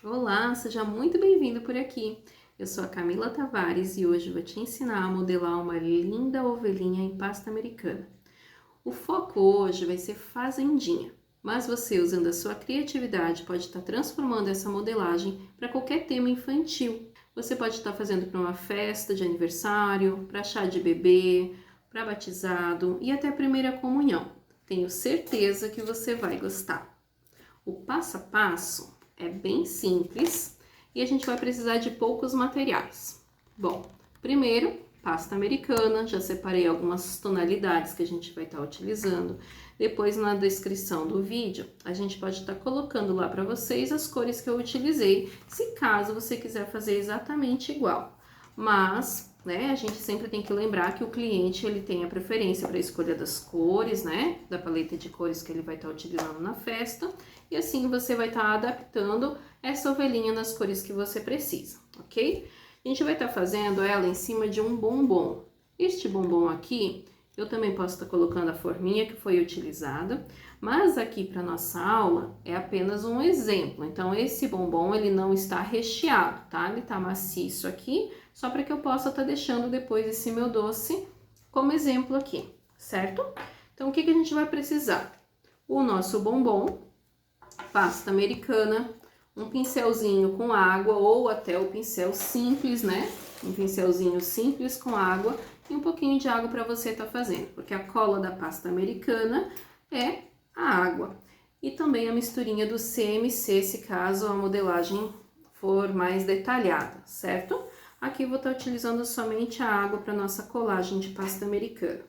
Olá, seja muito bem-vindo por aqui. Eu sou a Camila Tavares e hoje vou te ensinar a modelar uma linda ovelhinha em pasta americana. O foco hoje vai ser fazendinha, mas você, usando a sua criatividade, pode estar transformando essa modelagem para qualquer tema infantil. Você pode estar fazendo para uma festa de aniversário, para chá de bebê, para batizado e até primeira comunhão. Tenho certeza que você vai gostar. O passo a passo é bem simples e a gente vai precisar de poucos materiais. Bom, primeiro, pasta americana, já separei algumas tonalidades que a gente vai estar utilizando. Depois, na descrição do vídeo, a gente pode estar colocando lá para vocês as cores que eu utilizei, se caso você quiser fazer exatamente igual. Mas, né, a gente sempre tem que lembrar que o cliente ele tem a preferência para a escolha das cores, né, da paleta de cores que ele vai estar utilizando na festa, e assim você vai estar adaptando essa ovelhinha nas cores que você precisa, ok? A gente vai estar fazendo ela em cima de um bombom. Este bombom aqui, eu também posso estar colocando a forminha que foi utilizada, mas aqui para nossa aula é apenas um exemplo. Então, esse bombom ele não está recheado, tá? Ele tá maciço aqui, só para que eu possa estar deixando depois esse meu doce como exemplo aqui, certo? Então, o que a gente vai precisar? O nosso bombom, pasta americana, um pincelzinho com água ou até o pincel simples, né? Um pincelzinho simples com água e um pouquinho de água para você estar fazendo, porque a cola da pasta americana é a água. E também a misturinha do CMC, se caso a modelagem for mais detalhada, certo? Aqui eu vou estar utilizando somente a água para nossa colagem de pasta americana.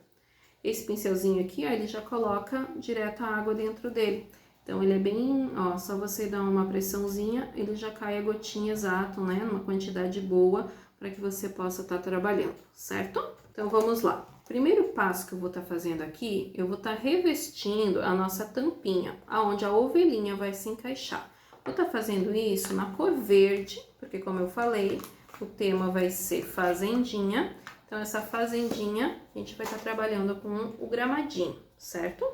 Esse pincelzinho aqui, ó, ele já coloca direto a água dentro dele. Então, ele é bem, ó, só você dar uma pressãozinha, ele já cai a gotinha exato, né? Numa quantidade boa, para que você possa estar trabalhando, certo? Então, vamos lá. Primeiro passo que eu vou estar fazendo aqui, eu vou estar revestindo a nossa tampinha, aonde a ovelhinha vai se encaixar. Vou estar fazendo isso na cor verde, porque como eu falei, o tema vai ser fazendinha. Então, essa fazendinha, a gente vai estar trabalhando com o gramadinho, certo?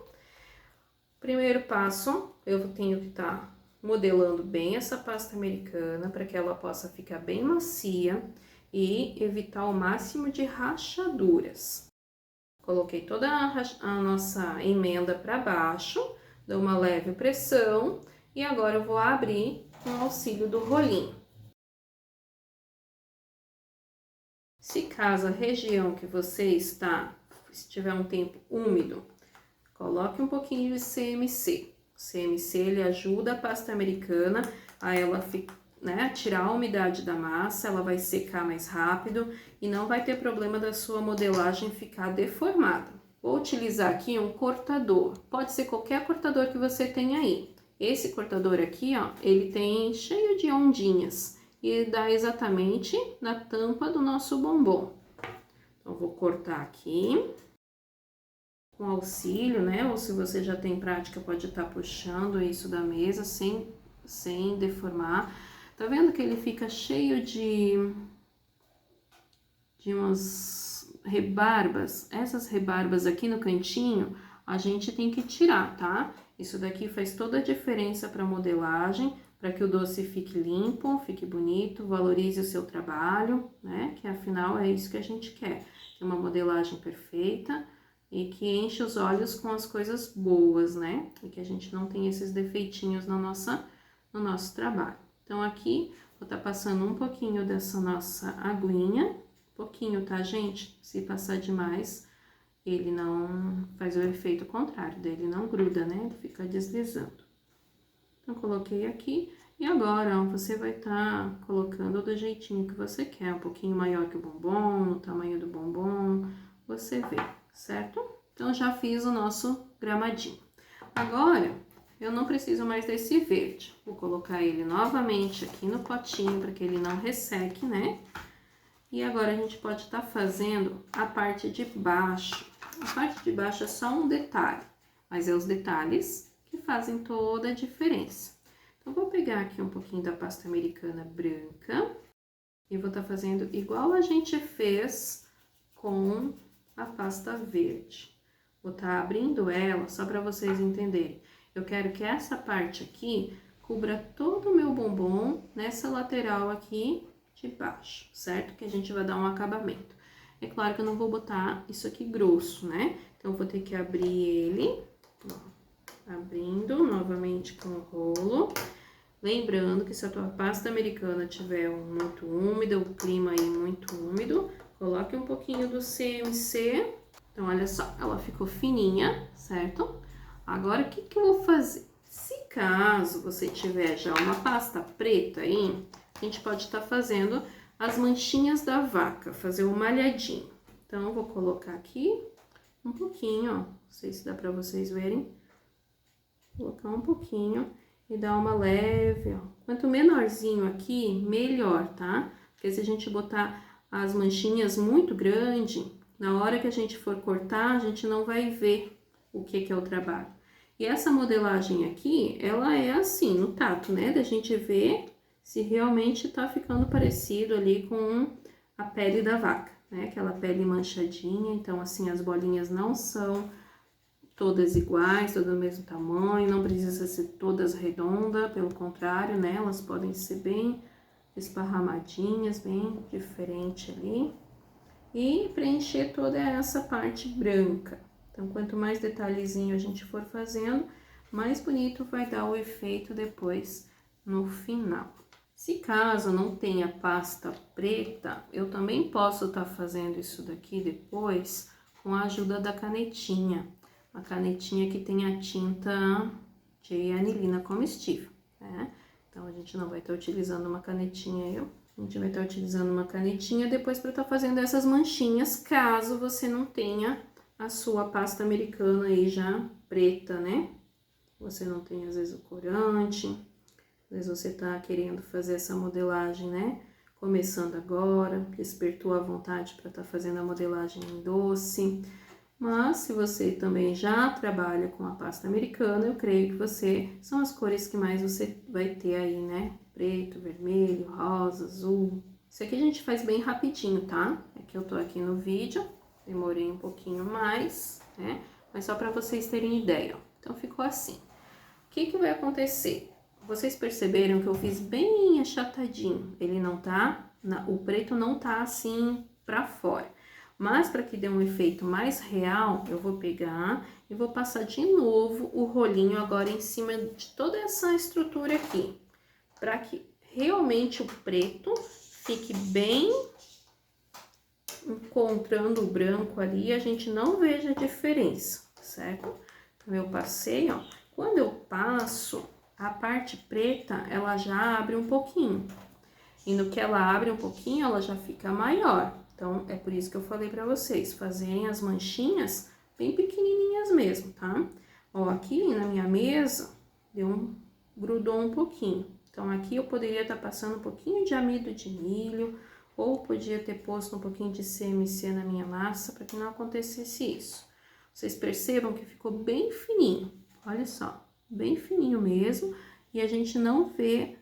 Primeiro passo, eu tenho que estar modelando bem essa pasta americana para que ela possa ficar bem macia e evitar o máximo de rachaduras. Coloquei toda a nossa emenda para baixo, dou uma leve pressão e agora eu vou abrir com o auxílio do rolinho. Se caso a região que você está, estiver um tempo úmido, coloque um pouquinho de CMC. O CMC ele ajuda a pasta americana a ela né, tirar a umidade da massa, ela vai secar mais rápido e não vai ter problema da sua modelagem ficar deformada. Vou utilizar aqui um cortador, pode ser qualquer cortador que você tenha aí. Esse cortador aqui, ó, ele tem cheio de ondinhas e dá exatamente na tampa do nosso bombom. Então, vou cortar aqui com auxílio, né? Ou se você já tem prática, pode estar puxando isso da mesa sem deformar. Tá vendo que ele fica cheio de umas rebarbas? Essas rebarbas aqui no cantinho, a gente tem que tirar, tá? Isso daqui faz toda a diferença para modelagem, para que o doce fique limpo, fique bonito, valorize o seu trabalho, né? Que afinal é isso que a gente quer. Ter uma modelagem perfeita e que enche os olhos com as coisas boas, né? E que a gente não tem esses defeitinhos no nosso trabalho. Então, aqui, vou estar passando um pouquinho dessa nossa aguinha, pouquinho, tá, gente? Se passar demais, ele não faz o efeito contrário, dele não gruda, né? Ele fica deslizando. Então, coloquei aqui e agora, ó, você vai estar colocando do jeitinho que você quer, um pouquinho maior que o bombom, o tamanho do bombom, você vê, certo? Então, já fiz o nosso gramadinho. Agora, eu não preciso mais desse verde. Vou colocar ele novamente aqui no potinho para que ele não resseque, né? E agora a gente pode estar fazendo a parte de baixo. A parte de baixo é só um detalhe, mas é os detalhes que fazem toda a diferença. Então, vou pegar aqui um pouquinho da pasta americana branca e vou estar fazendo igual a gente fez com a pasta verde. Vou estar abrindo ela só para vocês entenderem. Eu quero que essa parte aqui cubra todo o meu meu bombom nessa lateral aqui de baixo, certo? Que a gente vai dar um acabamento. É claro que eu não vou botar isso aqui grosso, né? Então, eu vou ter que abrir ele, ó, abrindo novamente com o rolo. Lembrando que se a tua pasta americana tiver muito úmida, o clima aí muito úmido, coloque um pouquinho do CMC. Então, olha só, ela ficou fininha, certo? Agora, o que que eu vou fazer? Se caso você tiver já uma pasta preta aí, a gente pode estar fazendo as manchinhas da vaca, fazer um malhadinho. Então, eu vou colocar aqui um pouquinho, ó, não sei se dá pra vocês verem. Colocar um pouquinho e dar uma leve, ó. Quanto menorzinho aqui, melhor, tá? Porque se a gente botar as manchinhas muito grande, na hora que a gente for cortar, a gente não vai ver o que é o trabalho. E essa modelagem aqui, ela é assim, no tato, né? Da gente ver se realmente tá ficando parecido ali com a pele da vaca, né? Aquela pele manchadinha, então assim, as bolinhas não são todas iguais, todas do mesmo tamanho, não precisa ser todas redondas, pelo contrário, né? Elas podem ser bem esparramadinhas, bem diferente ali. E preencher toda essa parte branca. Então, quanto mais detalhezinho a gente for fazendo, mais bonito vai dar o efeito depois no final. Se caso não tenha pasta preta, eu também posso estar fazendo isso daqui depois com a ajuda da canetinha. A canetinha que tem a tinta de anilina comestível, né? Então, a gente não vai estar utilizando uma canetinha, a gente vai estar utilizando uma canetinha depois para estar fazendo essas manchinhas, caso você não tenha a sua pasta americana aí já preta, né? Você não tem, às vezes, o corante, às vezes você tá querendo fazer essa modelagem, né? Começando agora, despertou a vontade para estar fazendo a modelagem em doce. Mas, se você também já trabalha com a pasta americana, eu creio que são as cores que mais você vai ter aí, né? Preto, vermelho, rosa, azul. Isso aqui a gente faz bem rapidinho, tá? É que eu tô aqui no vídeo, demorei um pouquinho mais, né? Mas só pra vocês terem ideia, ó. Então, ficou assim. O que que vai acontecer? Vocês perceberam que eu fiz bem achatadinho. Ele não tá, o preto não tá assim pra fora. Mas, para que dê um efeito mais real, eu vou pegar e vou passar de novo o rolinho agora em cima de toda essa estrutura aqui. Para que realmente o preto fique bem encontrando o branco ali e a gente não veja a diferença, certo? Então, eu passei, ó. Quando eu passo, a parte preta, ela já abre um pouquinho. E no que ela abre um pouquinho, ela já fica maior. Então, é por isso que eu falei pra vocês, fazerem as manchinhas bem pequenininhas mesmo, tá? Ó, aqui na minha mesa, grudou um pouquinho. Então, aqui eu poderia estar passando um pouquinho de amido de milho, ou podia ter posto um pouquinho de CMC na minha massa, para que não acontecesse isso. Vocês percebam que ficou bem fininho, olha só, bem fininho mesmo, e a gente não vê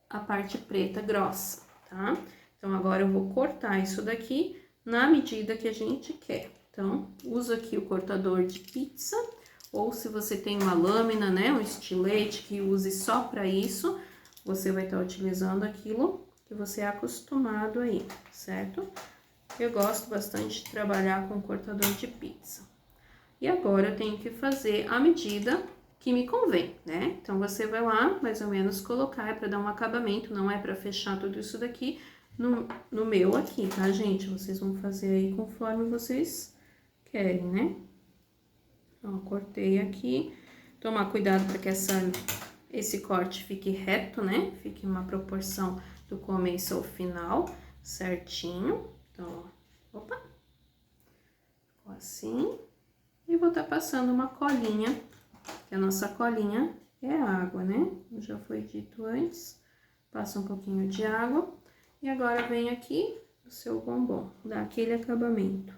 a parte preta grossa, tá? Então, agora eu vou cortar isso daqui na medida que a gente quer. Então, uso aqui o cortador de pizza, ou se você tem uma lâmina, né, um estilete que use só para isso, você vai estar utilizando aquilo que você é acostumado aí, certo? Eu gosto bastante de trabalhar com cortador de pizza. E agora eu tenho que fazer a medida que me convém, né? Então, você vai lá, mais ou menos, colocar, é para dar um acabamento, não é para fechar tudo isso daqui no meu aqui, tá, gente? Vocês vão fazer aí conforme vocês querem, né? Ó, cortei aqui. Tomar cuidado para que esse corte fique reto, né? Fique uma proporção do começo ao final, certinho. Então, ó, opa! Ficou assim. E vou estar passando uma colinha, que a nossa colinha é água, né? Como já foi dito antes. Passa um pouquinho de água. E agora vem aqui o seu bombom, dá aquele acabamento.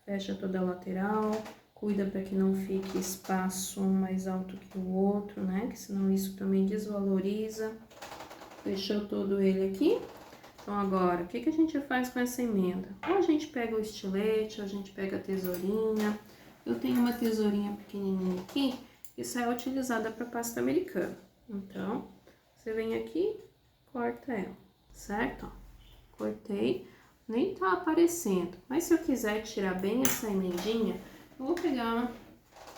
Fecha toda a lateral, cuida para que não fique espaço um mais alto que o outro, né? Que senão isso também desvaloriza. Fechou todo ele aqui. Então, agora, o que que a gente faz com essa emenda? Ou a gente pega o estilete, ou a gente pega a tesourinha. Eu tenho uma tesourinha pequenininha aqui, isso é utilizada para pasta americana. Então, você vem aqui, corta ela, certo? Ó, cortei, nem tá aparecendo. Mas se eu quiser tirar bem essa emendinha, eu vou pegar,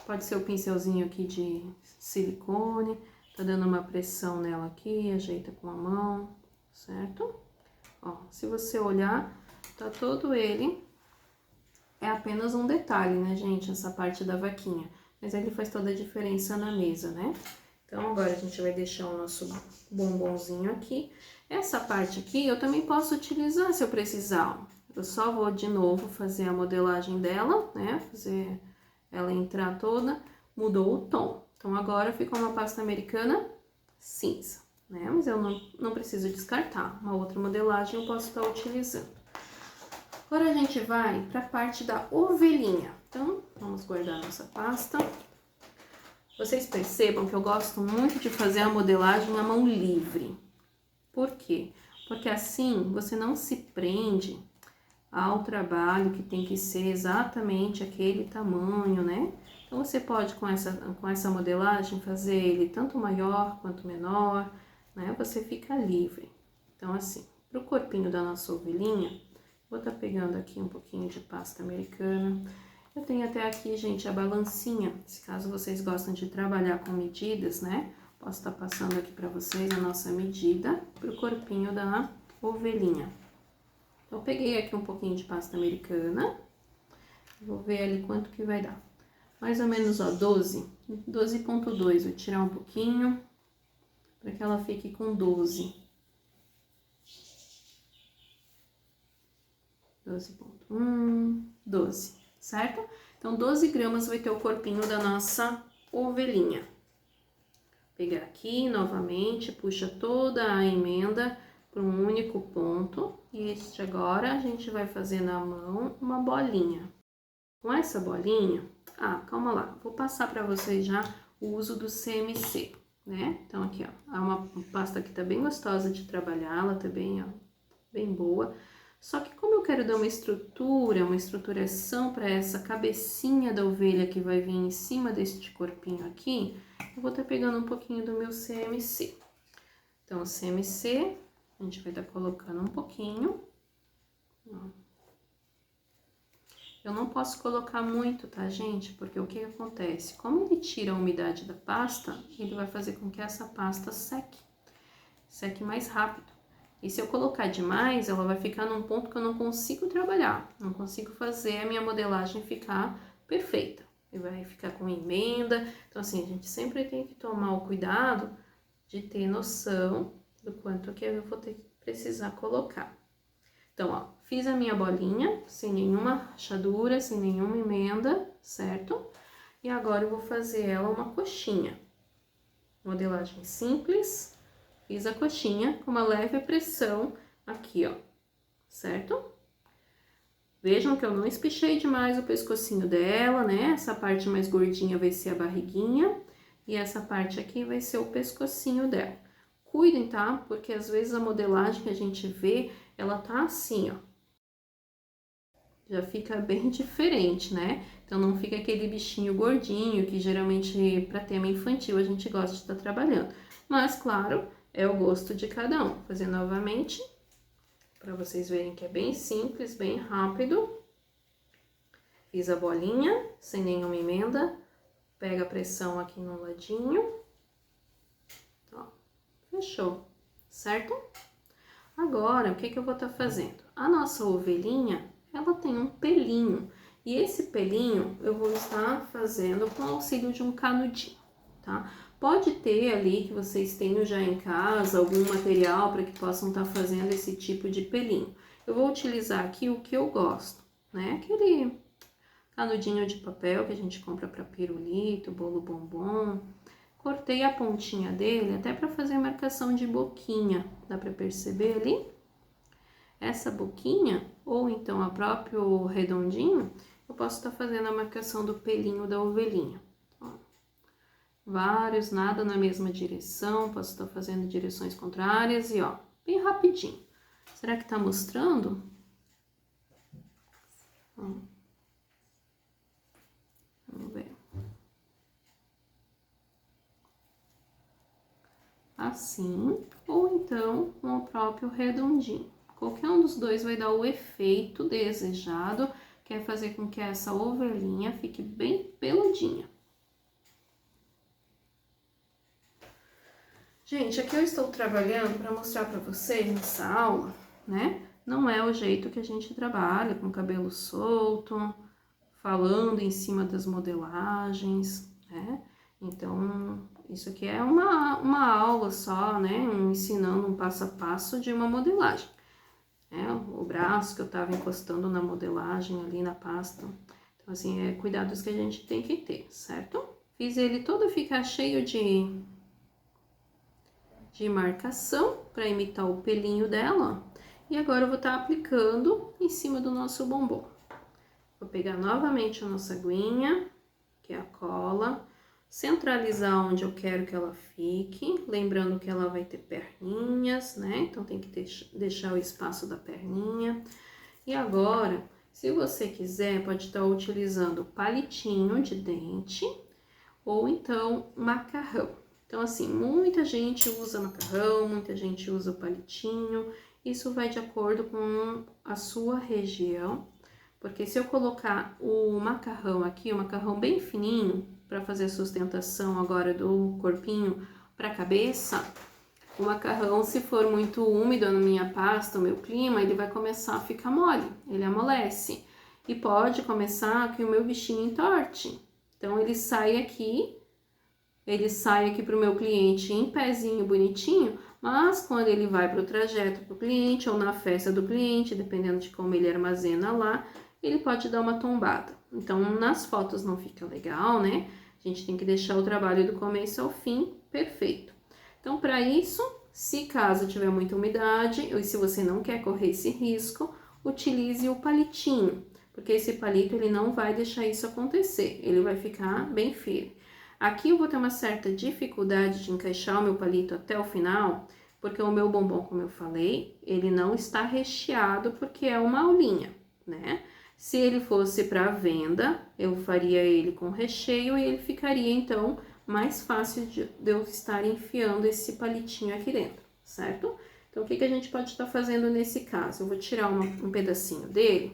pode ser o pincelzinho aqui de silicone, tá dando uma pressão nela aqui, ajeita com a mão, certo? Ó, se você olhar, tá todo ele, é apenas um detalhe, né, gente, essa parte da vaquinha. Mas ele faz toda a diferença na mesa, né? Então, agora a gente vai deixar o nosso bombonzinho aqui. Essa parte aqui eu também posso utilizar se eu precisar. Eu só vou de novo fazer a modelagem dela, né? Fazer ela entrar toda, mudou o tom. Então, agora ficou uma pasta americana cinza, né? Mas eu não preciso descartar. Uma outra modelagem eu posso estar utilizando. Agora a gente vai para a parte da ovelhinha. Então, vamos guardar nossa pasta. Vocês percebam que eu gosto muito de fazer a modelagem à mão livre. Por quê? Porque assim você não se prende ao trabalho que tem que ser exatamente aquele tamanho, né? Então, você pode com essa modelagem fazer ele tanto maior quanto menor, né? Você fica livre. Então, assim, para o corpinho da nossa ovelhinha, vou estar pegando aqui um pouquinho de pasta americana. Eu tenho até aqui, gente, a balancinha. Se caso vocês gostam de trabalhar com medidas, né? Posso estar passando aqui para vocês a nossa medida para o corpinho da ovelhinha. Então, eu peguei aqui um pouquinho de pasta americana. Vou ver ali quanto que vai dar. Mais ou menos, ó, 12,2. Vou tirar um pouquinho para que ela fique com 12. 12,1, 12, certo? Então, 12 gramas vai ter o corpinho da nossa ovelhinha. Pegar aqui novamente, puxa toda a emenda para um único ponto. E este agora a gente vai fazer na mão uma bolinha. Com essa bolinha, calma lá, vou passar para vocês já o uso do CMC, né? Então, aqui, ó, é uma pasta que tá bem gostosa de trabalhar, ela tá bem, ó, bem boa. Só que como eu quero dar uma estruturação para essa cabecinha da ovelha que vai vir em cima deste corpinho aqui, eu vou estar pegando um pouquinho do meu CMC. Então, o CMC, a gente vai estar colocando um pouquinho. Eu não posso colocar muito, tá, gente? Porque o que acontece? Como ele tira a umidade da pasta, ele vai fazer com que essa pasta seque mais rápido. E se eu colocar demais, ela vai ficar num ponto que eu não consigo trabalhar, não consigo fazer a minha modelagem ficar perfeita. E vai ficar com emenda. Então, assim, a gente sempre tem que tomar o cuidado de ter noção do quanto que eu vou precisar colocar. Então, ó, fiz a minha bolinha, sem nenhuma rachadura, sem nenhuma emenda, certo? E agora eu vou fazer ela uma coxinha. Modelagem simples. Fiz a coxinha com uma leve pressão aqui, ó, certo? Vejam que eu não espichei demais o pescocinho dela, né? Essa parte mais gordinha vai ser a barriguinha e essa parte aqui vai ser o pescocinho dela. Cuidem, tá? Porque às vezes a modelagem que a gente vê, ela tá assim, ó. Já fica bem diferente, né? Então, não fica aquele bichinho gordinho que geralmente para tema infantil a gente gosta de estar trabalhando. Mas, claro, é o gosto de cada um. Vou fazer novamente, para vocês verem que é bem simples, bem rápido. Fiz a bolinha, sem nenhuma emenda. Pega a pressão aqui no ladinho. Ó, fechou, certo? Agora, o que eu vou estar fazendo? A nossa ovelhinha, ela tem um pelinho. E esse pelinho eu vou estar fazendo com o auxílio de um canudinho, tá? Pode ter ali que vocês tenham já em casa algum material para que possam estar fazendo esse tipo de pelinho. Eu vou utilizar aqui o que eu gosto, né? Aquele canudinho de papel que a gente compra para pirulito, bolo bombom. Cortei a pontinha dele até para fazer a marcação de boquinha. Dá para perceber ali? Essa boquinha, ou então a próprio redondinho, eu posso estar fazendo a marcação do pelinho da ovelhinha. Vários, nada na mesma direção, posso estar fazendo direções contrárias e ó, bem rapidinho. Será que tá mostrando? Vamos ver. assim, ou então com o próprio redondinho. Qualquer um dos dois vai dar o efeito desejado, que é fazer com que essa ovelhinha fique bem peludinha. Gente, aqui eu estou trabalhando para mostrar para vocês nessa aula, né? Não é o jeito que a gente trabalha, com cabelo solto, falando em cima das modelagens, né? Então, isso aqui é uma aula só, né? Ensinando um passo a passo de uma modelagem. O braço que eu tava encostando na modelagem ali na pasta. Então, assim, cuidados que a gente tem que ter, certo? Fiz ele todo ficar cheio de marcação para imitar o pelinho dela, ó. E agora eu vou estar aplicando em cima do nosso bombom. Vou pegar novamente a nossa aguinha, que é a cola, centralizar onde eu quero que ela fique, lembrando que ela vai ter perninhas, né? Então tem que deixar o espaço da perninha. E agora, se você quiser, pode estar utilizando palitinho de dente ou então macarrão. Então, assim, muita gente usa macarrão, muita gente usa o palitinho. Isso vai de acordo com a sua região. Porque se eu colocar o macarrão aqui, o macarrão bem fininho, para fazer a sustentação agora do corpinho para a cabeça, o macarrão, se for muito úmido na minha pasta, o meu clima, ele vai começar a ficar mole, ele amolece. E pode começar que o meu bichinho entorte. Então, ele sai aqui para o meu cliente em pezinho bonitinho, mas quando ele vai para o trajeto para o cliente ou na festa do cliente, dependendo de como ele armazena lá, ele pode dar uma tombada. Então, nas fotos não fica legal, né? A gente tem que deixar o trabalho do começo ao fim perfeito. Então, para isso, se caso tiver muita umidade, ou se você não quer correr esse risco, utilize o palitinho, porque esse palito ele não vai deixar isso acontecer, ele vai ficar bem firme. Aqui eu vou ter uma certa dificuldade de encaixar o meu palito até o final, porque o meu bombom, como eu falei, ele não está recheado porque é uma aulinha, né? Se ele fosse para venda, eu faria ele com recheio e ele ficaria, então, mais fácil de eu estar enfiando esse palitinho aqui dentro, certo? Então, o que a gente pode estar fazendo nesse caso? Eu vou tirar um pedacinho dele,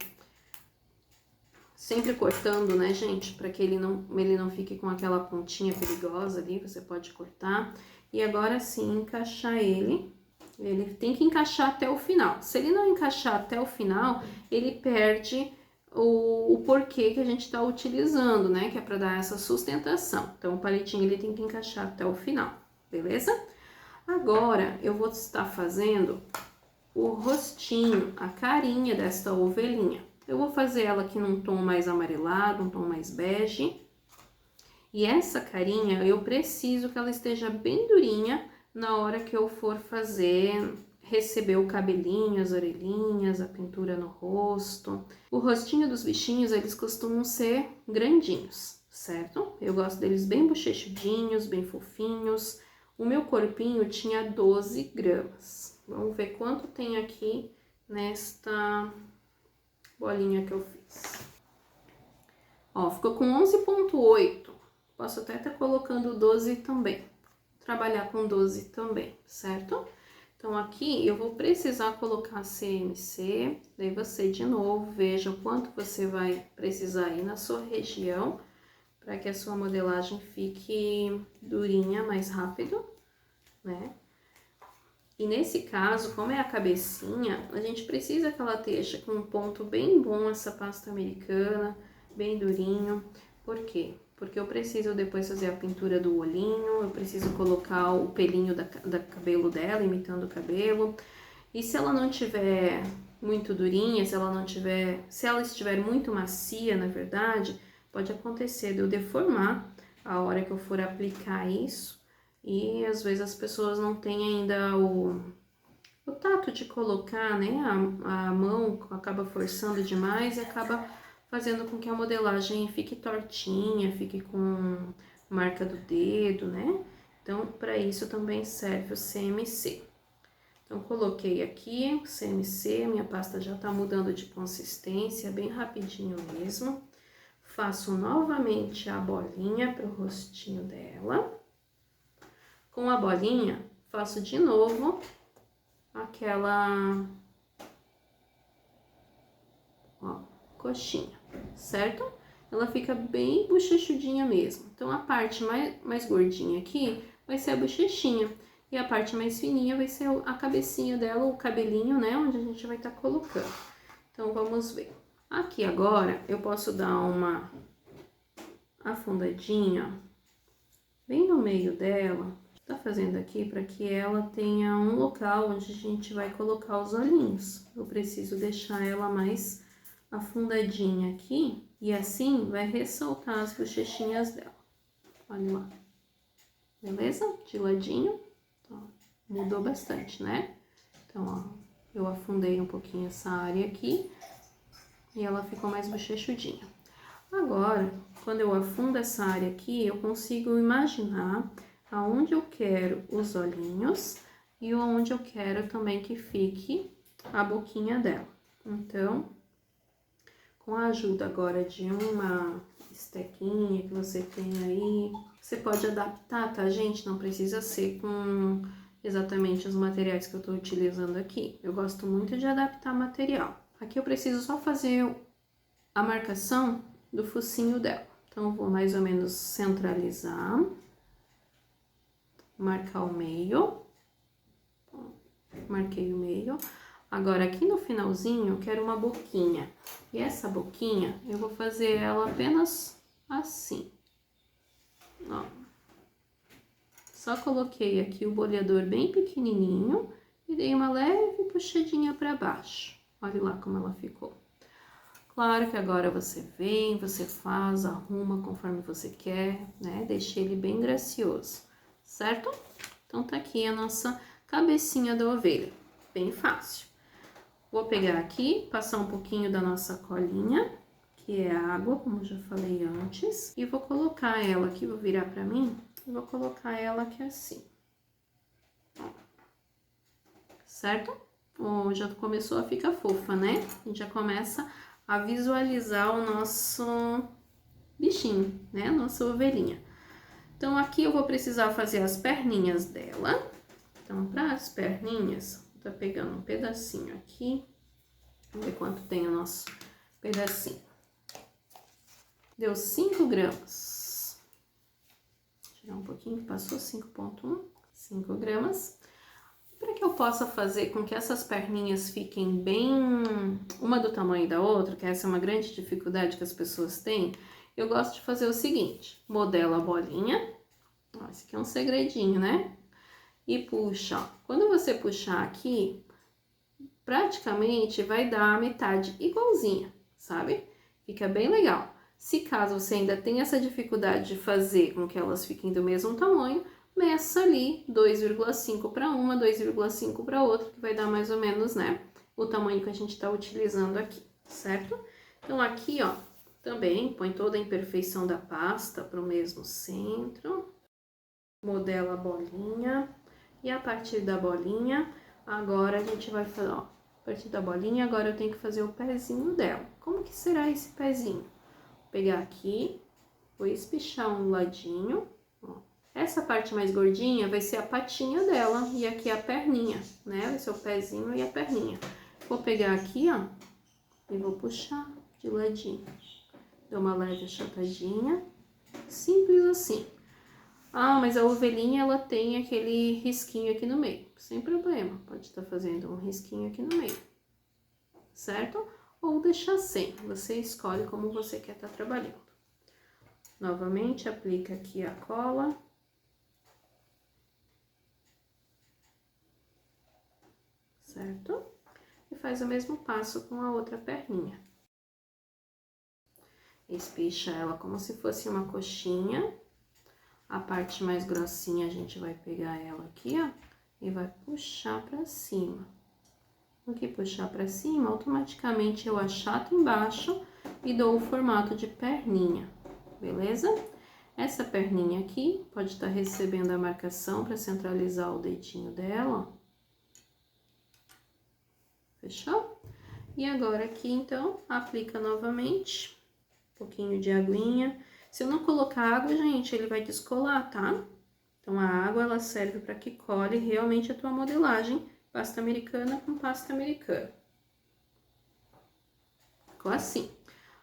sempre cortando, né, gente? Para que ele não fique com aquela pontinha perigosa ali, você pode cortar. E agora sim, encaixar ele. Ele tem que encaixar até o final. Se ele não encaixar até o final, ele perde o porquê que a gente está utilizando, né? Que é para dar essa sustentação. Então, o palitinho ele tem que encaixar até o final, beleza? Agora, eu vou estar fazendo o rostinho, a carinha desta ovelhinha. Eu vou fazer ela aqui num tom mais amarelado, um tom mais bege. E essa carinha, eu preciso que ela esteja bem durinha na hora que eu for receber o cabelinho, as orelhinhas, a pintura no rosto. O rostinho dos bichinhos, eles costumam ser grandinhos, certo? Eu gosto deles bem bochechudinhos, bem fofinhos. O meu corpinho tinha 12 gramas. Vamos ver quanto tem aqui nesta bolinha que eu fiz. Ó, ficou com 11,8. Posso até estar colocando 12 também. Trabalhar com 12 também, certo? Então, aqui eu vou precisar colocar CMC. Daí você, de novo, veja o quanto você vai precisar aí na sua região, para que a sua modelagem fique durinha mais rápido, né? E nesse caso, como é a cabecinha, a gente precisa que ela esteja com um ponto bem bom, essa pasta americana, bem durinho. Por quê? Porque eu preciso depois fazer a pintura do olhinho, eu preciso colocar o pelinho da cabelo dela, imitando o cabelo. E se ela não tiver muito durinha, se ela estiver muito macia, na verdade, pode acontecer de eu deformar a hora que eu for aplicar isso. E às vezes as pessoas não têm ainda o tato de colocar, né? A mão acaba forçando demais e acaba fazendo com que a modelagem fique tortinha, fique com marca do dedo, né? Então, para isso também serve o CMC. Então, coloquei aqui o CMC, minha pasta já tá mudando de consistência, bem rapidinho mesmo. Faço novamente a bolinha pro rostinho dela. Com a bolinha, faço de novo aquela, ó, coxinha, certo? Ela fica bem bochechudinha mesmo. Então, a parte mais gordinha aqui vai ser a bochechinha. E a parte mais fininha vai ser a cabecinha dela, o cabelinho, né? Onde a gente vai estar colocando. Então, vamos ver. Aqui agora, eu posso dar uma afundadinha bem no meio dela. Tá fazendo aqui para que ela tenha um local onde a gente vai colocar os olhinhos. Eu preciso deixar ela mais afundadinha aqui e assim vai ressaltar as bochechinhas dela. Olha lá. Beleza? De ladinho. Ó, mudou bastante, né? Então, ó, eu afundei um pouquinho essa área aqui e ela ficou mais bochechudinha. Agora, quando eu afundo essa área aqui, eu consigo imaginar aonde eu quero os olhinhos e onde eu quero também que fique a boquinha dela. Então, com a ajuda agora de uma estequinha que você tem aí, você pode adaptar, tá, gente? Não precisa ser com exatamente os materiais que eu tô utilizando aqui. Eu gosto muito de adaptar material. Aqui eu preciso só fazer a marcação do focinho dela. Então, eu vou mais ou menos centralizar, marcar o meio, marquei o meio. Agora, aqui no finalzinho, eu quero uma boquinha. E essa boquinha, eu vou fazer ela apenas assim. Ó. Só coloquei aqui o boleador bem pequenininho e dei uma leve puxadinha para baixo. Olha lá como ela ficou. Claro que agora você vem, você faz, arruma conforme você quer, né? Deixa ele bem gracioso, certo? Então, tá aqui a nossa cabecinha da ovelha, bem fácil. Vou pegar aqui, passar um pouquinho da nossa colinha, que é água, como já falei antes, e vou colocar ela aqui, vou virar pra mim, e vou colocar ela aqui assim. Ó. Certo? Ó, já começou a ficar fofa, né? A gente já começa a visualizar o nosso bichinho, né? A nossa ovelhinha. Então, aqui eu vou precisar fazer as perninhas dela. Então, para as perninhas, tá pegando um pedacinho aqui. Vamos ver quanto tem o nosso pedacinho. Deu 5 gramas. Vou tirar um pouquinho, passou 5,1. 5 gramas. Para que eu possa fazer com que essas perninhas fiquem bem uma do tamanho da outra, que essa é uma grande dificuldade que as pessoas têm, eu gosto de fazer o seguinte: modelo a bolinha. Ó, esse aqui é um segredinho, né? E puxa, ó. Quando você puxar aqui, praticamente vai dar a metade igualzinha, sabe? Fica bem legal. Se caso você ainda tem essa dificuldade de fazer com que elas fiquem do mesmo tamanho, meça ali 2,5 para uma, 2,5 para outra, que vai dar mais ou menos, né, o tamanho que a gente está utilizando aqui, certo? Então, aqui, ó, também põe toda a imperfeição da pasta para o mesmo centro, modela a bolinha, e a partir da bolinha, agora a gente vai fazer, ó, a partir da bolinha, agora eu tenho que fazer o pezinho dela. Como que será esse pezinho? Vou pegar aqui, vou espichar um ladinho, ó. Essa parte mais gordinha vai ser a patinha dela e aqui a perninha, né? Vai ser o pezinho e a perninha. Vou pegar aqui, ó, e vou puxar de ladinho. Dou uma leve achatadinha, simples assim. Ah, mas a ovelhinha, ela tem aquele risquinho aqui no meio. Sem problema, pode estar fazendo um risquinho aqui no meio, certo? Ou deixar sem, você escolhe como você quer estar trabalhando. Novamente, aplica aqui a cola. Certo? E faz o mesmo passo com a outra perninha. Espicha ela como se fosse uma coxinha. A parte mais grossinha a gente vai pegar ela aqui, ó, e vai puxar pra cima. No que puxar pra cima, automaticamente eu achato embaixo e dou o formato de perninha, beleza? Essa perninha aqui pode estar recebendo a marcação para centralizar o dedinho dela, ó. Fechou? E agora aqui, então, aplica novamente um pouquinho de aguinha. Se eu não colocar água, gente, ele vai descolar, tá? Então, a água ela serve para que cole realmente a tua modelagem pasta americana com pasta americana. Ficou assim.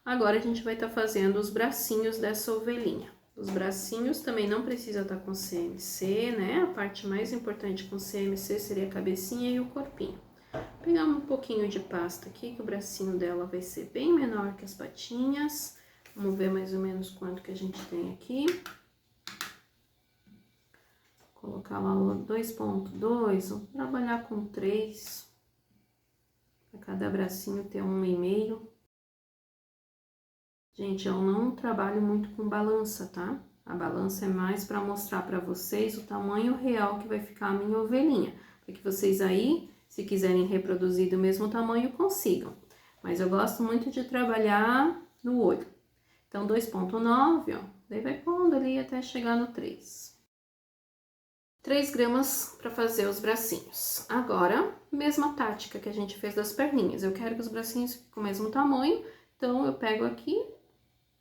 Agora a gente vai estar fazendo os bracinhos dessa ovelhinha. Os bracinhos também não precisa estar com CMC, né? A parte mais importante com CMC seria a cabecinha e o corpinho. Vou pegar um pouquinho de pasta aqui, que o bracinho dela vai ser bem menor que as patinhas. Vamos ver mais ou menos quanto que a gente tem aqui. Vou colocar lá o 2.2, vou trabalhar com 3. Para cada bracinho ter 1,5. Gente, eu não trabalho muito com balança, tá? A balança é mais para mostrar para vocês o tamanho real que vai ficar a minha ovelhinha. Para que vocês aí, se quiserem reproduzir do mesmo tamanho, consigam. Mas eu gosto muito de trabalhar no olho. Então, 2.9, ó. Daí vai pondo ali até chegar no 3. 3 gramas para fazer os bracinhos. Agora, mesma tática que a gente fez das perninhas. Eu quero que os bracinhos fiquem com o mesmo tamanho, então eu pego aqui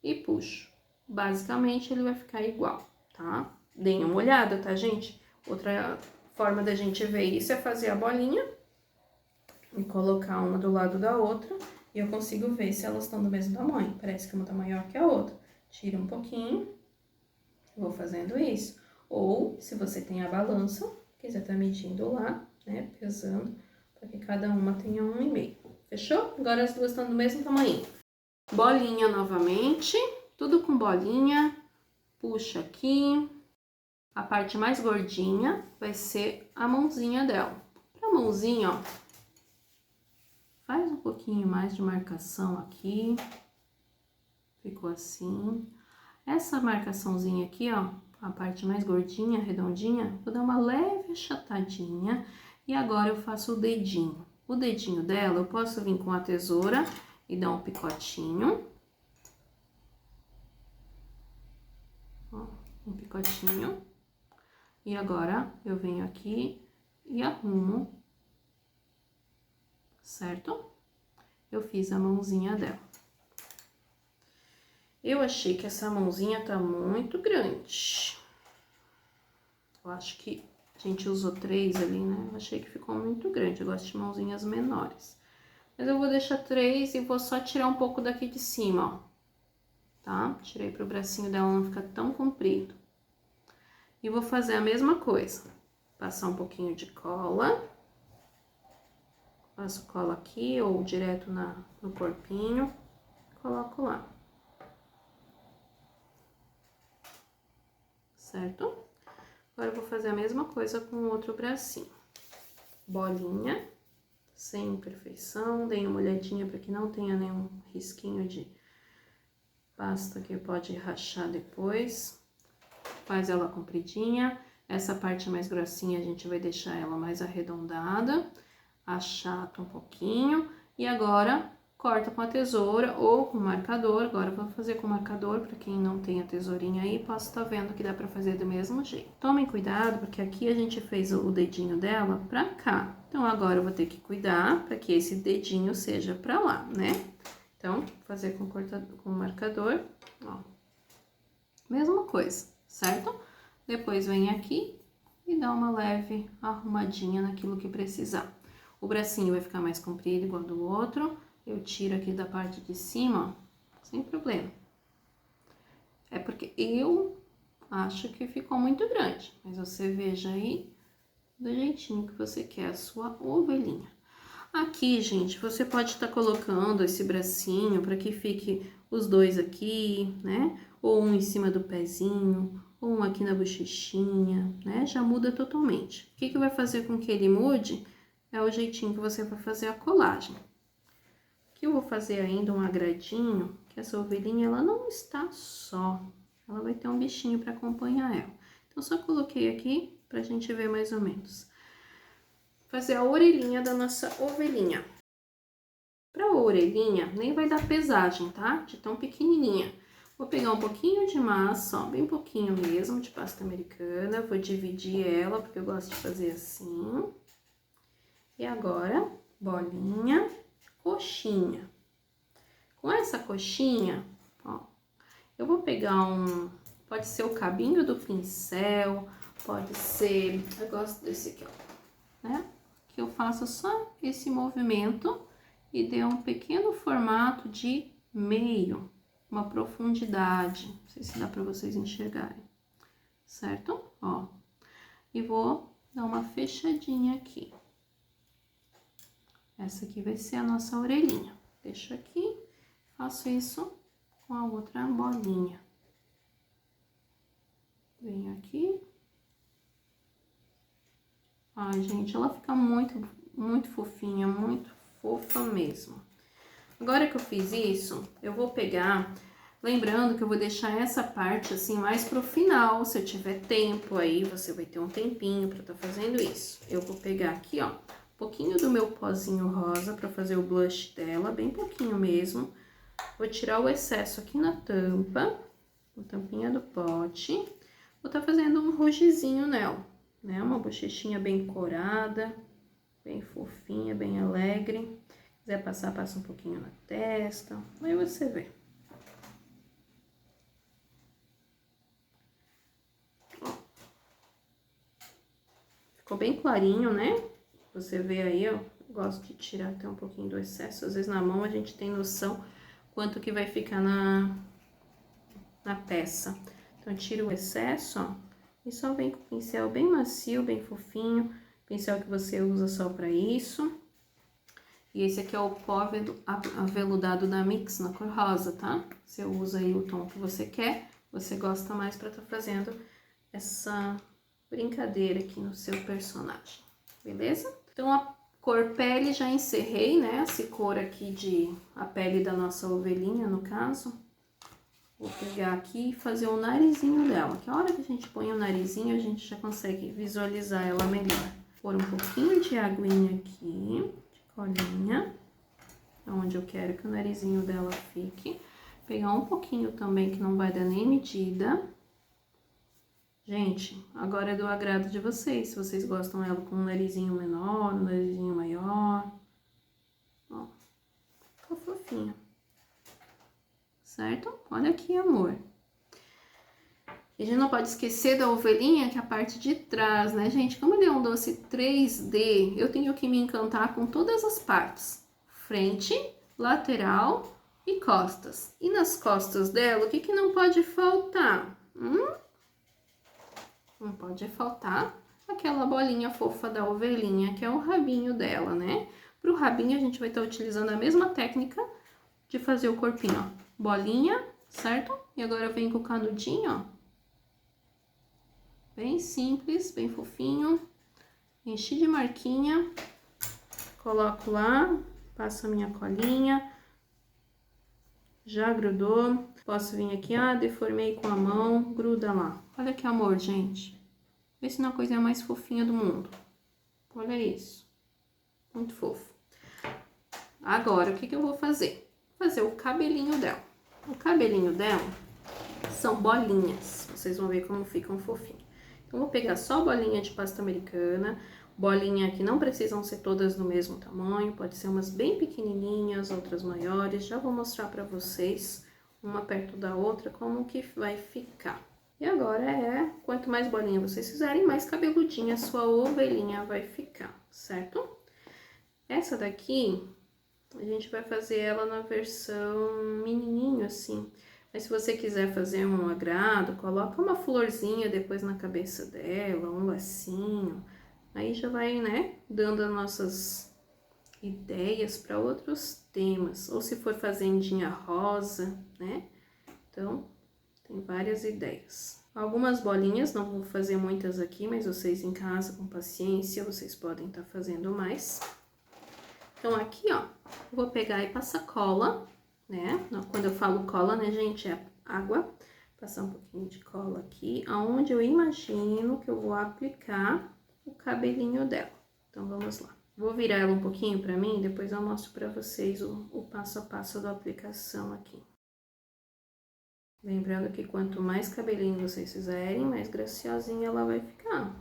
e puxo. Basicamente, ele vai ficar igual, tá? Deem uma olhada, tá, gente? Outra forma da gente ver isso é fazer a bolinha e colocar uma do lado da outra e eu consigo ver se elas estão do mesmo tamanho. Parece que uma tá maior que a outra. Tira um pouquinho, vou fazendo isso. Ou, se você tem a balança, quiser tá medindo lá, né, pesando, para que cada uma tenha 1,5. Fechou? Agora as duas estão do mesmo tamanho. Bolinha novamente, tudo com bolinha, puxa aqui. A parte mais gordinha vai ser a mãozinha dela. Pra mãozinha, ó, faz um pouquinho mais de marcação aqui. Ficou assim. Essa marcaçãozinha aqui, ó, a parte mais gordinha, redondinha, vou dar uma leve achatadinha. E agora eu faço o dedinho. O dedinho dela, eu posso vir com a tesoura e dar um picotinho. Ó, um picotinho. E agora eu venho aqui e arrumo, certo? Eu fiz a mãozinha dela. Eu achei que essa mãozinha tá muito grande. Eu acho que a gente usou 3 ali, né? Eu achei que ficou muito grande. Eu gosto de mãozinhas menores. Mas eu vou deixar 3 e vou só tirar um pouco daqui de cima, ó. Tá? Tirei pro bracinho dela não ficar tão comprido. E vou fazer a mesma coisa. Passar um pouquinho de cola. Passo cola aqui ou direto no corpinho. Coloco lá. Certo? Agora eu vou fazer a mesma coisa com o outro bracinho. Bolinha. Sem imperfeição. Dei uma olhadinha para que não tenha nenhum risquinho de pasta que pode rachar depois. Faz ela compridinha. Essa parte mais grossinha a gente vai deixar ela mais arredondada. Achata um pouquinho. E agora, corta com a tesoura ou com o marcador. Agora eu vou fazer com o marcador, para quem não tem a tesourinha aí, posso estar vendo que dá para fazer do mesmo jeito. Tomem cuidado, porque aqui a gente fez o dedinho dela pra cá. Então, agora eu vou ter que cuidar para que esse dedinho seja pra lá, né? Então, vou fazer com o marcador, ó. Mesma coisa, certo? Depois vem aqui e dá uma leve arrumadinha naquilo que precisar. O bracinho vai ficar mais comprido igual do outro. Eu tiro aqui da parte de cima, ó, sem problema. É porque eu acho que ficou muito grande, mas você veja aí do jeitinho que você quer a sua ovelhinha. Aqui, gente, você pode estar colocando esse bracinho para que fique os dois aqui, né? Ou um em cima do pezinho, ou um aqui na bochechinha, né? Já muda totalmente. O que vai fazer com que ele mude é o jeitinho que você vai fazer a colagem. Aqui eu vou fazer ainda um agradinho, que essa ovelhinha, ela não está só. Ela vai ter um bichinho para acompanhar ela. Então, só coloquei aqui pra gente ver mais ou menos. Fazer a orelhinha da nossa ovelhinha. Pra orelhinha, nem vai dar pesagem, tá? De tão pequenininha. Vou pegar um pouquinho de massa, ó, bem pouquinho mesmo, de pasta americana. Vou dividir ela, porque eu gosto de fazer assim. E agora, bolinha, coxinha. Com essa coxinha, ó, eu vou pegar pode ser o cabinho do pincel, pode ser... Eu gosto desse aqui, ó, né? Que eu faço só esse movimento e dê um pequeno formato de meio, uma profundidade. Não sei se dá pra vocês enxergarem, certo? Ó, e vou dar uma fechadinha aqui. Essa aqui vai ser a nossa orelhinha. Deixo aqui, faço isso com a outra bolinha. Venho aqui. Ai, gente, ela fica muito fofinha, muito fofa mesmo. Agora que eu fiz isso, eu vou pegar, lembrando que eu vou deixar essa parte assim mais pro final, se eu tiver tempo aí, você vai ter um tempinho pra tá fazendo isso. Eu vou pegar aqui, ó, um pouquinho do meu pozinho rosa pra fazer o blush dela, bem pouquinho mesmo. Vou tirar o excesso aqui na tampa, na tampinha do pote. Vou tá fazendo um rogezinho nela, né? Uma bochechinha bem corada, bem fofinha, bem alegre. Se quiser passar, passa um pouquinho na testa, aí você vê. Ó. Ficou bem clarinho, né? Você vê aí, ó, eu gosto de tirar até um pouquinho do excesso. Às vezes na mão a gente tem noção quanto que vai ficar na peça. Então, tira o excesso, ó, e só vem com o pincel bem macio, bem fofinho. Pincel que você usa só pra isso. E esse aqui é o pó aveludado da Mix, na cor rosa, tá? Você usa aí o tom que você quer, você gosta mais pra tá fazendo essa brincadeira aqui no seu personagem, beleza? Então, a cor pele já encerrei, né? Essa cor aqui a pele da nossa ovelhinha, no caso. Vou pegar aqui e fazer o narizinho dela, que a hora que a gente põe o narizinho, a gente já consegue visualizar ela melhor. Pôr um pouquinho de aguinha aqui, de colinha, onde eu quero que o narizinho dela fique. Pegar um pouquinho também, que não vai dar nem medida. Gente, agora é do agrado de vocês, se vocês gostam ela com um narizinho menor, um narizinho maior. Ó, ficou fofinha. Certo? Olha aqui, amor. E a gente não pode esquecer da ovelhinha, que é a parte de trás, né, gente? Como ele é um doce 3D, eu tenho que me encantar com todas as partes. Frente, lateral e costas. E nas costas dela, o que que não pode faltar? Não pode faltar aquela bolinha fofa da ovelhinha, que é o rabinho dela, né? Pro rabinho, a gente vai estar utilizando a mesma técnica de fazer o corpinho, ó. Bolinha, certo? E agora eu venho com o canudinho, ó. Bem simples, bem fofinho. Enchi de marquinha. Coloco lá, passo a minha colinha. Já grudou. Posso vir aqui, deformei com a mão, gruda lá. Olha que amor, gente. Vê se não é a coisinha mais fofinha do mundo. Olha isso. Muito fofo. Agora, o que que eu vou fazer? Fazer o cabelinho dela. O cabelinho dela são bolinhas, vocês vão ver como ficam fofinhos. Então, vou pegar só bolinha de pasta americana, bolinha que não precisam ser todas do mesmo tamanho, pode ser umas bem pequenininhas, outras maiores. Já vou mostrar pra vocês, uma perto da outra, como que vai ficar. E agora quanto mais bolinha vocês fizerem, mais cabeludinha a sua ovelhinha vai ficar, certo? Essa daqui... a gente vai fazer ela na versão menininho, assim. Mas se você quiser fazer um agrado, coloca uma florzinha depois na cabeça dela, um lacinho. Aí já vai, né, dando as nossas ideias para outros temas. Ou se for fazendinha rosa, né? Então, tem várias ideias. Algumas bolinhas, não vou fazer muitas aqui, mas vocês em casa, com paciência, vocês podem estar fazendo mais. Então, aqui, ó, vou pegar e passar cola, né? Quando eu falo cola, né, gente, é água. Passar um pouquinho de cola aqui, aonde eu imagino que eu vou aplicar o cabelinho dela. Então, vamos lá. Vou virar ela um pouquinho pra mim, depois eu mostro pra vocês o passo a passo da aplicação aqui. Lembrando que quanto mais cabelinho vocês fizerem, mais graciosinha ela vai ficar.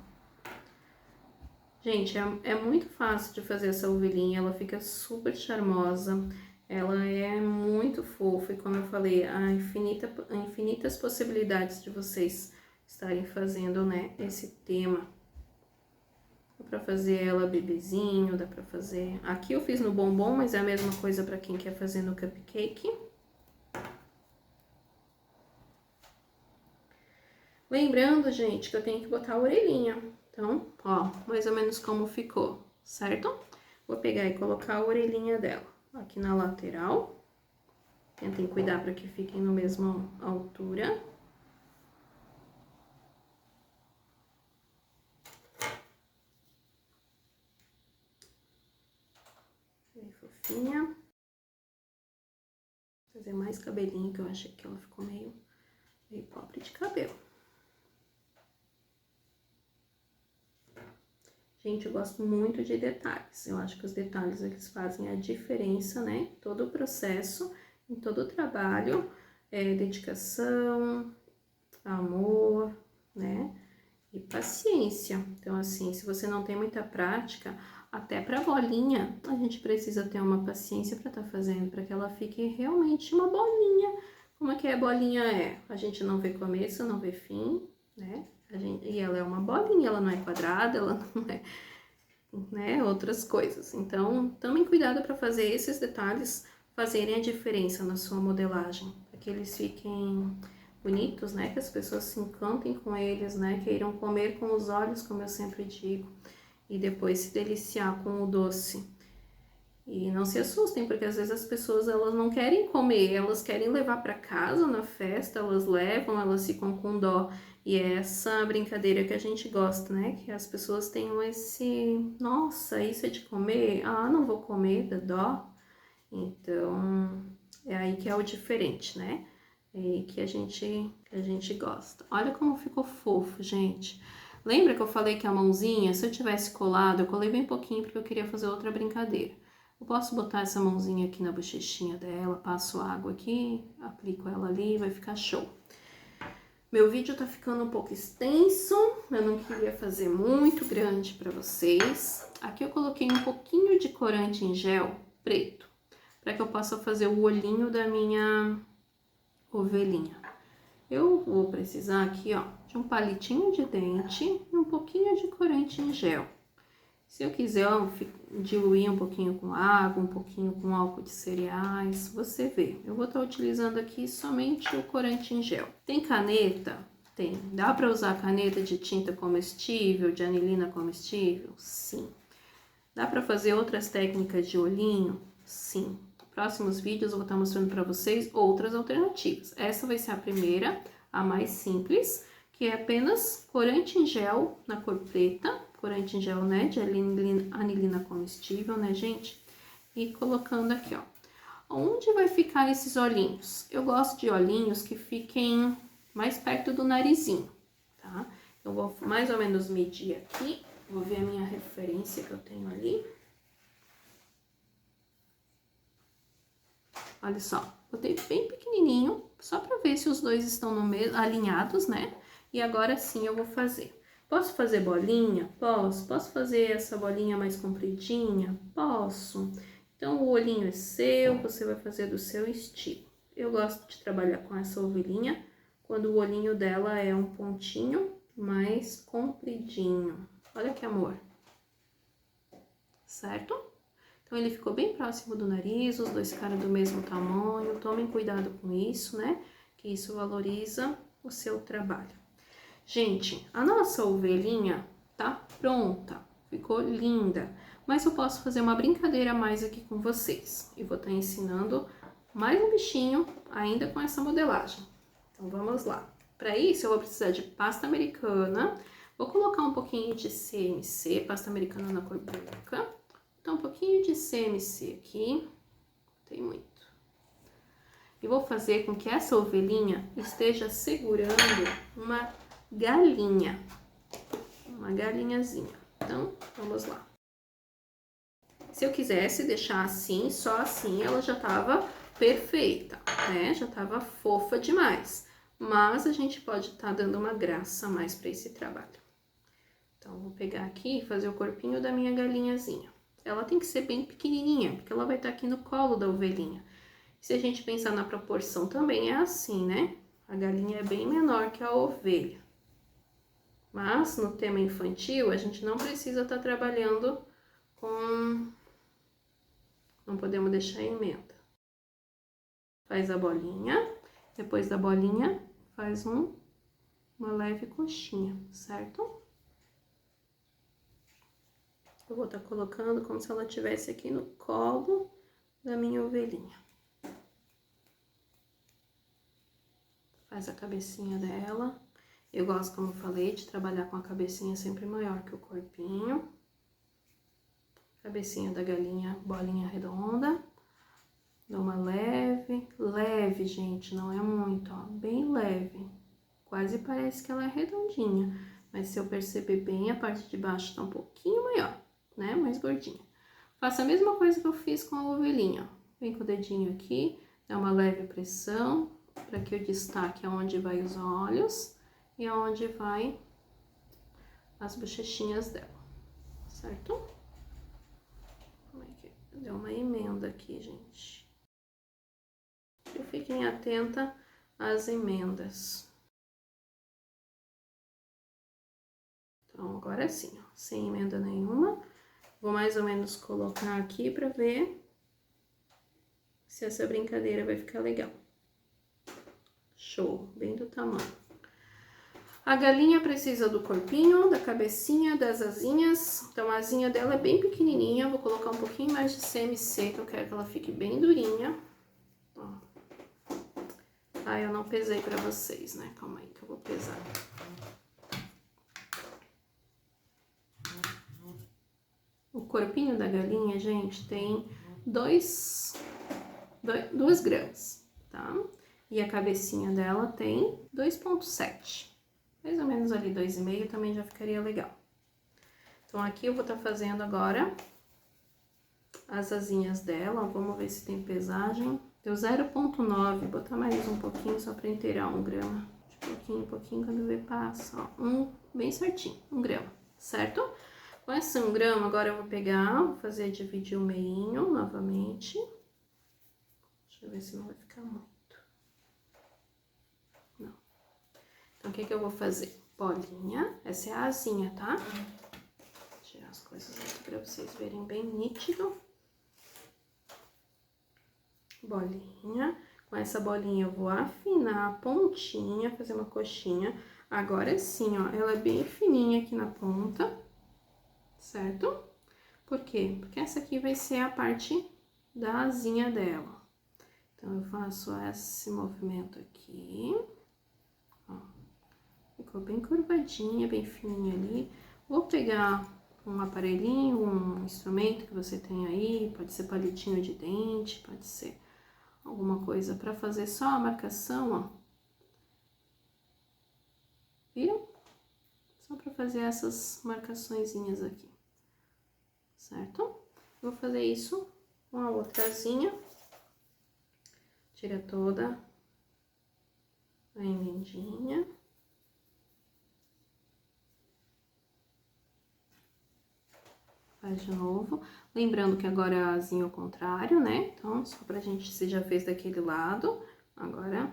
Gente, é muito fácil de fazer essa ovelhinha, ela fica super charmosa, ela é muito fofa e, como eu falei, há infinitas possibilidades de vocês estarem fazendo, né, esse tema. Dá pra fazer ela bebezinho, dá pra fazer... Aqui eu fiz no bombom, mas é a mesma coisa pra quem quer fazer no cupcake. Lembrando, gente, que eu tenho que botar a orelhinha. Então, ó, mais ou menos como ficou, certo? Vou pegar e colocar a orelhinha dela aqui na lateral. Tentem cuidar para que fiquem na mesma altura. Bem fofinha. Vou fazer mais cabelinho, que eu achei que ela ficou meio pobre de cabelo. Gente, eu gosto muito de detalhes. Eu acho que os detalhes, eles fazem a diferença, né? Todo o processo, em todo o trabalho, dedicação, amor, né? E paciência. Então, assim, se você não tem muita prática, até pra bolinha, a gente precisa ter uma paciência pra estar fazendo, para que ela fique realmente uma bolinha. Como é que a bolinha é? A gente não vê começo, não vê fim, né? E ela é uma bolinha, ela não é quadrada, ela não é, né, outras coisas. Então, tomem cuidado para fazer esses detalhes fazerem a diferença na sua modelagem, para que eles fiquem bonitos, né, que as pessoas se encantem com eles, né, queiram comer com os olhos, como eu sempre digo, e depois se deliciar com o doce. E não se assustem, porque às vezes as pessoas, elas não querem comer, elas querem levar para casa na festa, elas levam, elas ficam com dó. E é essa brincadeira que a gente gosta, né? Que as pessoas tenham esse, nossa, isso é de comer? Ah, não vou comer, dá dó. Então, é aí que é o diferente, né? É aí que a gente gosta. Olha como ficou fofo, gente. Lembra que eu falei que a mãozinha, se eu tivesse colado, eu colei bem pouquinho porque eu queria fazer outra brincadeira. Eu posso botar essa mãozinha aqui na bochechinha dela, passo água aqui, aplico ela ali, vai ficar show. Meu vídeo tá ficando um pouco extenso, eu não queria fazer muito grande pra vocês. Aqui eu coloquei um pouquinho de corante em gel preto, para que eu possa fazer o olhinho da minha ovelhinha. Eu vou precisar aqui, ó, de um palitinho de dente e um pouquinho de corante em gel. Se eu quiser, ó, diluir um pouquinho com água, um pouquinho com álcool de cereais, você vê. Eu vou estar utilizando aqui somente o corante em gel. Tem caneta? Tem. Dá para usar caneta de tinta comestível, de anilina comestível? Sim. Dá para fazer outras técnicas de olhinho? Sim. Próximos vídeos eu vou estar mostrando para vocês outras alternativas. Essa vai ser a primeira, a mais simples, que é apenas corante em gel na cor preta, corante em gel, né, de anilina comestível, né, gente? E colocando aqui, ó. Onde vai ficar esses olhinhos? Eu gosto de olhinhos que fiquem mais perto do narizinho, tá? Eu vou mais ou menos medir aqui, vou ver a minha referência que eu tenho ali. Olha só, botei bem pequenininho, só pra ver se os dois estão no mesmo, alinhados, né? E agora sim eu vou fazer. Posso fazer bolinha? Posso. Posso fazer essa bolinha mais compridinha? Posso. Então, o olhinho é seu, você vai fazer do seu estilo. Eu gosto de trabalhar com essa ovelhinha, quando o olhinho dela é um pontinho mais compridinho. Olha que amor. Certo? Então, ele ficou bem próximo do nariz, os dois ficaram do mesmo tamanho. Tomem cuidado com isso, né? Que isso valoriza o seu trabalho. Gente, a nossa ovelhinha tá pronta, ficou linda. Mas eu posso fazer uma brincadeira a mais aqui com vocês. E vou estar ensinando mais um bichinho ainda com essa modelagem. Então, vamos lá. Para isso, eu vou precisar de pasta americana. Vou colocar um pouquinho de CMC, pasta americana na cor branca. Então, um pouquinho de CMC aqui, tem muito. E vou fazer com que essa ovelhinha esteja segurando uma galinhazinha. Então, vamos lá. Se eu quisesse deixar assim, só assim, ela já tava perfeita, né? Já tava fofa demais. Mas a gente pode estar dando uma graça a mais para esse trabalho. Então, vou pegar aqui e fazer o corpinho da minha galinhazinha. Ela tem que ser bem pequenininha, porque ela vai estar aqui no colo da ovelhinha. Se a gente pensar na proporção, também é assim, né? A galinha é bem menor que a ovelha. Mas no tema infantil, a gente não precisa estar trabalhando com... Não podemos deixar emenda. Faz a bolinha, depois da bolinha, faz uma leve coxinha, certo? Eu vou estar colocando como se ela estivesse aqui no colo da minha ovelhinha. Faz a cabecinha dela. Eu gosto, como eu falei, de trabalhar com a cabecinha sempre maior que o corpinho. Cabecinha da galinha, bolinha redonda. Dou uma leve, gente, não é muito, ó, bem leve. Quase parece que ela é redondinha, mas se eu perceber bem, a parte de baixo tá um pouquinho maior, né, mais gordinha. Faça a mesma coisa que eu fiz com a ovelhinha, ó. Vem com o dedinho aqui, dá uma leve pressão, para que eu destaque aonde vai os olhos e aonde vai as bochechinhas dela, certo? Como é que deu uma emenda aqui, gente? E fiquem atenta às emendas. Então, agora sim, ó, sem emenda nenhuma. Vou mais ou menos colocar aqui para ver se essa brincadeira vai ficar legal. Show, bem do tamanho. A galinha precisa do corpinho, da cabecinha, das asinhas. Então, a asinha dela é bem pequenininha. Vou colocar um pouquinho mais de CMC, que eu quero que ela fique bem durinha. Ó. Ah, eu não pesei pra vocês, né? Calma aí que eu vou pesar. O corpinho da galinha, gente, tem 2 gramas, tá? E a cabecinha dela tem 2,7. Mais ou menos ali 2,5 também já ficaria legal. Então, aqui eu vou estar fazendo agora as asinhas dela. Vamos ver se tem pesagem. Deu 0,9, botar mais um pouquinho só para inteirar 1 grama. De pouquinho, quando ver passa, ó, bem certinho, 1 grama, certo? Com esse 1 grama, agora eu vou pegar, vou fazer dividir o meinho novamente. Deixa eu ver se não vai ficar muito. Não. Então, o que que eu vou fazer? Bolinha, essa é a asinha, tá? Vou tirar as coisas aqui pra vocês verem bem nítido. Bolinha. Com essa bolinha eu vou afinar a pontinha, fazer uma coxinha. Agora sim, ó, ela é bem fininha aqui na ponta, certo? Por quê? Porque essa aqui vai ser a parte da asinha dela. Então, eu faço esse movimento aqui, ó. Ficou bem curvadinha, bem fininha ali. Vou pegar um aparelhinho, um instrumento que você tem aí, pode ser palitinho de dente, pode ser alguma coisa para fazer só a marcação, ó. Viram? Só para fazer essas marcaçõezinhas aqui, certo? Vou fazer isso com a outra asinha. Tira toda a emendinha. Faz de novo. Lembrando que agora é a asinha ao contrário, né? Então, só pra gente, se já fez daquele lado, agora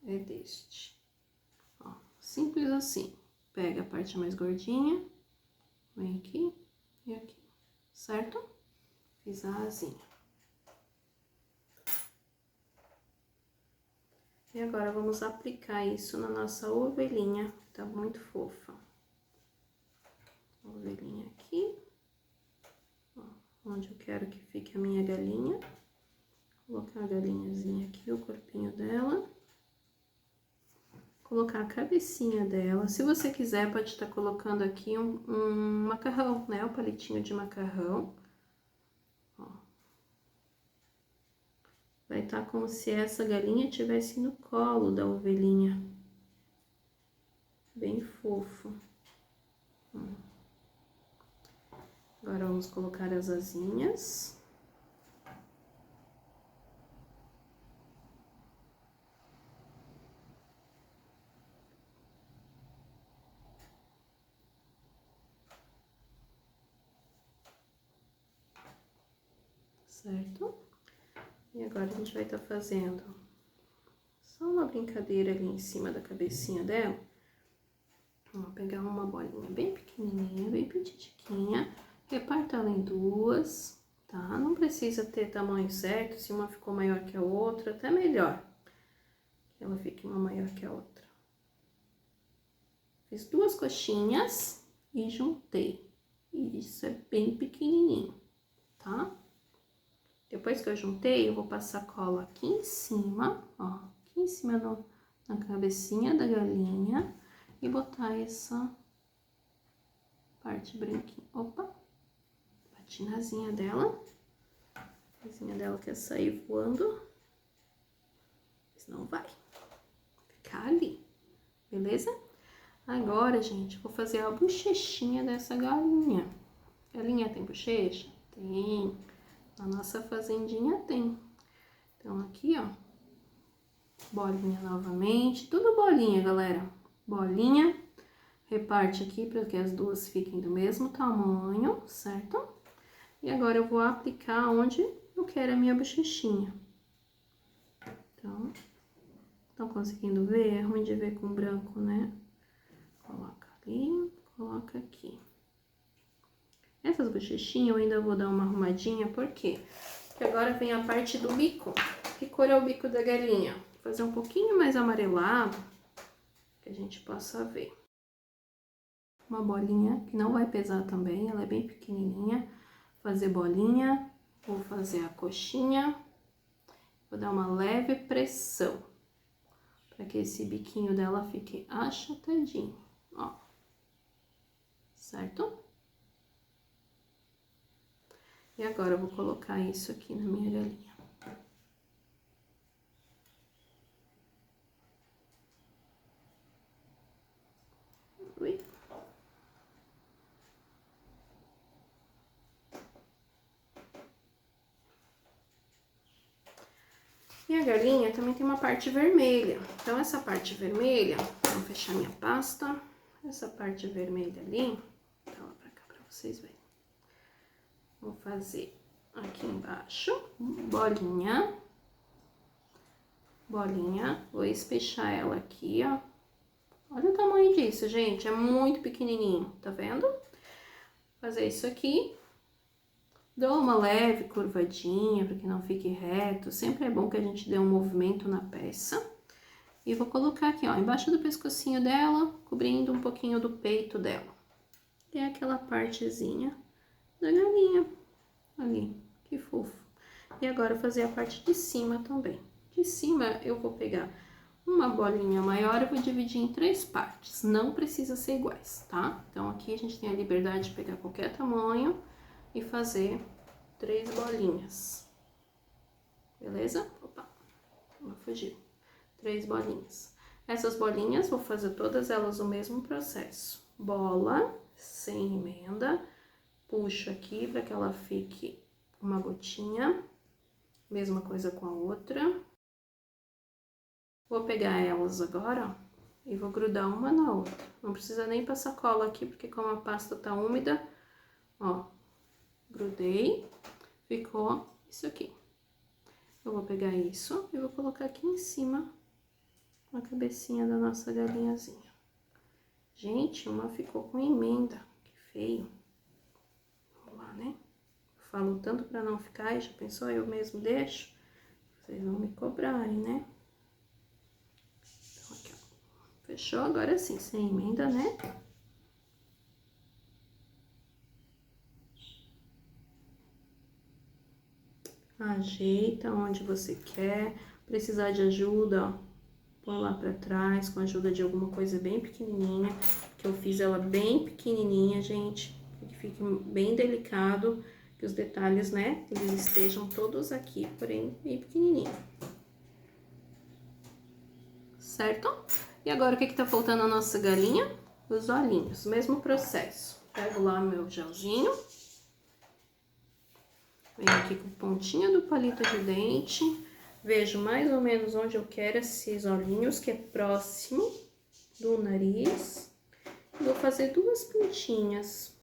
é deste. Ó, simples assim. Pega a parte mais gordinha, vem aqui e aqui, certo? Fiz a asinha. E agora, vamos aplicar isso na nossa ovelhinha, tá muito fofa. Ovelhinha aqui. Onde eu quero que fique a minha galinha. Vou colocar a galinhazinha aqui, o corpinho dela. Colocar a cabecinha dela. Se você quiser, pode estar colocando aqui um macarrão, né? O palitinho de macarrão. Ó. Vai estar como se essa galinha estivesse no colo da ovelhinha. Bem fofo. Agora, vamos colocar as asinhas. Certo? E agora, a gente vai estar fazendo só uma brincadeira ali em cima da cabecinha dela. Vou pegar uma bolinha bem pequenininha, bem petitiquinha, reparta ela em duas, tá? Não precisa ter tamanho certo, se uma ficou maior que a outra, até melhor que ela fique uma maior que a outra. Fiz duas coxinhas e juntei. Isso é bem pequenininho, tá? Depois que eu juntei, eu vou passar cola aqui em cima, ó, aqui em cima na cabecinha da galinha e botar essa parte branquinha. Opa, patinazinha dela. A casinha dela quer sair voando, mas não vai ficar ali, beleza? Agora, gente, vou fazer a bochechinha dessa galinha. Galinha tem bochecha? Tem. Na nossa fazendinha tem. Então, aqui, ó, bolinha novamente, tudo bolinha, galera. Bolinha, reparte aqui para que as duas fiquem do mesmo tamanho, certo? E agora eu vou aplicar onde eu quero a minha bochechinha. Então, estão conseguindo ver? É ruim de ver com branco, né? Coloca ali, coloca aqui. Essas bochechinhas eu ainda vou dar uma arrumadinha, por quê? Porque agora vem a parte do bico. Que cor é o bico da galinha? Vou fazer um pouquinho mais amarelado, que a gente possa ver. Uma bolinha, que não vai pesar também, ela é bem pequenininha. Fazer bolinha, vou fazer a coxinha. Vou dar uma leve pressão, para que esse biquinho dela fique achatadinho, ó. Certo? E agora eu vou colocar isso aqui na minha galinha. Ui. E a galinha também tem uma parte vermelha. Então, essa parte vermelha, vou fechar minha pasta. Essa parte vermelha ali, vou dar ela pra cá pra vocês verem. Vou fazer aqui embaixo, bolinha. Bolinha, vou espechar ela aqui, ó. Olha o tamanho disso, gente, é muito pequenininho, tá vendo? Fazer isso aqui. Dou uma leve curvadinha para que não fique reto. Sempre é bom que a gente dê um movimento na peça. E vou colocar aqui, ó, embaixo do pescocinho dela, cobrindo um pouquinho do peito dela. E é aquela partezinha da galinha ali, que fofo. E agora fazer a parte de cima também. De cima eu vou pegar uma bolinha maior, eu vou dividir em 3 partes. Não precisa ser iguais, tá? Então aqui a gente tem a liberdade de pegar qualquer tamanho e fazer 3 bolinhas, beleza? Opa, não fugiu. 3 bolinhas. Essas bolinhas, vou fazer todas elas o mesmo processo. Bola, sem emenda, puxo aqui para que ela fique uma gotinha. Mesma coisa com a outra. Vou pegar elas agora, ó, e vou grudar uma na outra. Não precisa nem passar cola aqui, porque como a pasta tá úmida, ó, grudei, ficou isso aqui. Eu vou pegar isso e vou colocar aqui em cima a cabecinha da nossa galinhazinha. Gente, uma ficou com emenda, que feio. Vamos lá, né? Eu falo tanto pra não ficar, e já pensou, eu mesmo deixo? Vocês vão me cobrarem, né? Então, aqui, ó. Fechou? Agora sim, sem emenda, né? Ajeita onde você quer. Precisar de ajuda, ó, põe lá pra trás, com a ajuda de alguma coisa bem pequenininha. Que eu fiz ela bem pequenininha, gente. Que fique bem delicado, que os detalhes, né, eles estejam todos aqui, porém bem pequenininho. Certo? E agora o que tá faltando na nossa galinha? Os olhinhos, mesmo processo. Pego lá meu gelzinho. Venho aqui com a pontinha do palito de dente, vejo mais ou menos onde eu quero esses olhinhos, que é próximo do nariz. Vou fazer 2 pontinhas.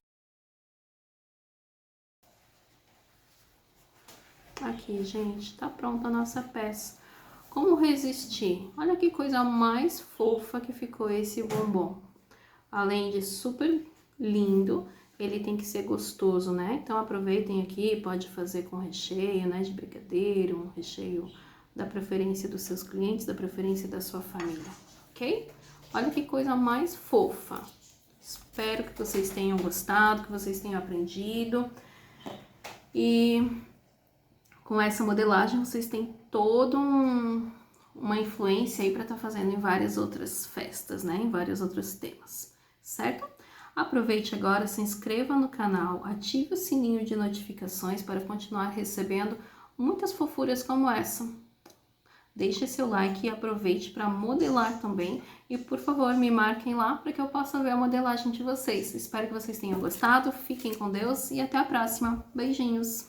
Aqui, gente, tá pronta a nossa peça. Como resistir? Olha que coisa mais fofa que ficou esse bombom. além de super lindo, ele tem que ser gostoso, né? Então aproveitem aqui, pode fazer com recheio, né, de brigadeiro, um recheio da preferência dos seus clientes, da preferência da sua família, ok? Olha que coisa mais fofa. Espero que vocês tenham gostado, que vocês tenham aprendido. E com essa modelagem vocês têm todo uma influência aí para estar fazendo em várias outras festas, né? Em vários outros temas, certo? Aproveite agora, se inscreva no canal, ative o sininho de notificações para continuar recebendo muitas fofuras como essa. Deixe seu like e aproveite para modelar também. E, por favor, me marquem lá para que eu possa ver a modelagem de vocês. Espero que vocês tenham gostado, fiquem com Deus e até a próxima. Beijinhos!